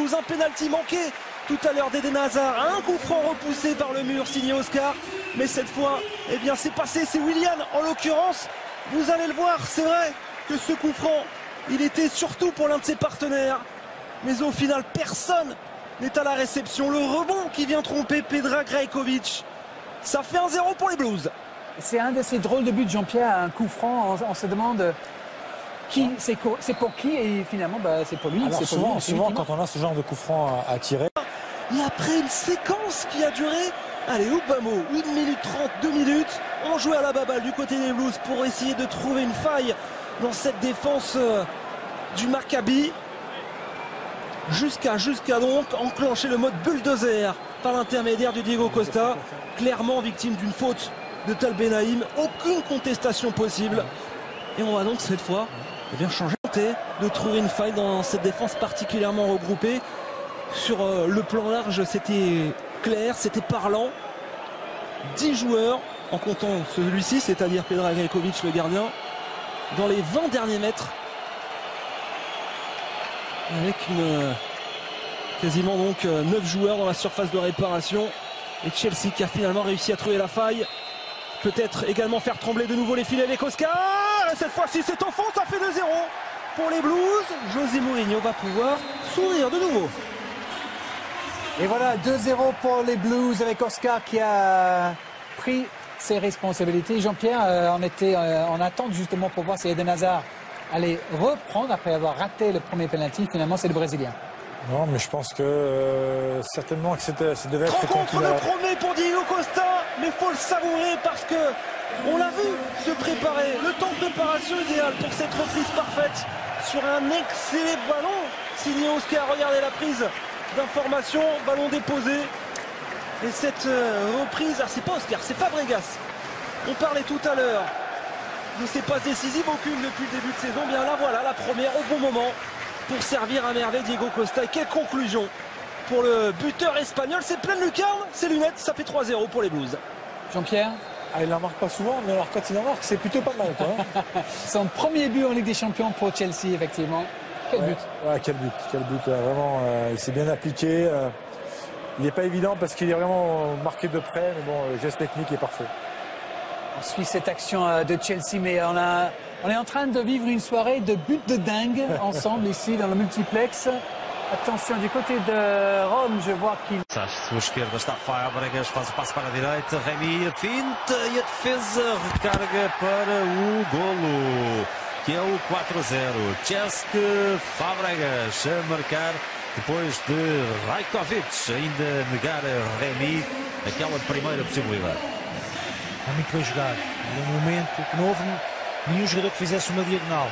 Blues, un pénalty manqué tout à l'heure d'Eden Hazard, un coup franc repoussé par le mur signé Oscar, mais cette fois, eh bien c'est passé, c'est Willian en l'occurrence. Vous allez le voir, c'est vrai que ce coup franc, il était surtout pour l'un de ses partenaires, mais au final personne n'est à la réception. Le rebond qui vient tromper Predrag Rajkovic, ça fait 1-0 pour les Blues. C'est un de ces drôles de buts, Jean-Pierre, un coup franc, on se demande qui, c'est pour qui, et finalement c'est pour lui. Alors c'est pour souvent quand on a ce genre de coup franc à tirer. Et après une séquence qui a duré, allez, Oubamo, 1 minute 30, 2 minutes, on jouait à la baballe du côté des Blues pour essayer de trouver une faille dans cette défense du Maccabi. Jusqu'à donc enclencher le mode bulldozer par l'intermédiaire de Diego Costa, clairement victime d'une faute de Tal Benaïm, aucune contestation possible. Et on va donc cette fois changer de trouver une faille dans cette défense particulièrement regroupée. Sur le plan large, c'était clair, c'était parlant. 10 joueurs, en comptant celui-ci, c'est-à-dire Predrag Rajkovic, le gardien, dans les 20 derniers mètres. Avec quasiment donc 9 joueurs dans la surface de réparation. Et Chelsea qui a finalement réussi à trouver la faille. Peut-être également faire trembler de nouveau les filets avec Oscar. Et cette fois-ci, c'est au fond, ça fait 2-0 pour les Blues. José Mourinho va pouvoir sourire de nouveau. Et voilà, 2-0 pour les Blues avec Oscar qui a pris ses responsabilités. Jean-Pierre, on était en attente justement pour voir si Eden Hazard allait reprendre après avoir raté le premier penalty. Finalement, c'est le Brésilien. Non, mais je pense que certainement que ça devait être contre le premier pour Diego Costa, mais il faut le savourer parce que on l'a vu se préparer. Le temps de préparation idéal pour cette reprise parfaite sur un excellent ballon signé Oscar. Regardez la prise d'information, ballon déposé. Et cette reprise, c'est pas Oscar, c'est Fabregas. On parlait tout à l'heure de ces passes décisives, aucune depuis le début de saison. Bien là voilà, la première au bon moment pour servir à merveille Diego Costa. Et quelle conclusion pour le buteur espagnol. C'est pleine lucarne, ses lunettes, ça fait 3-0 pour les Blues. Jean-Pierre, il n'en marque pas souvent, mais alors quand il en marque, c'est plutôt pas mal. Son premier but en Ligue des Champions pour Chelsea, effectivement. Quel but. Ouais, quel but. Vraiment, il s'est bien appliqué. Il n'est pas évident parce qu'il est vraiment marqué de près, mais bon, le geste technique est parfait. On suit cette action de Chelsea, mais on est en train de vivre une soirée de buts de dingue ensemble ici dans le multiplex. Attention du côté de Rome, je vois qu'il... À sua esquerda está Fábregas, faz o passo para a direita, Rémy, a finta e a defesa recarga para o golo, que é o 4-0. Cesc Fábregas a marcar depois de Rajkovic ainda negar a Rémy aquela primeira possibilidade. Está muito bem jogado. No momento que não houve nenhum jogador que fizesse uma diagonal.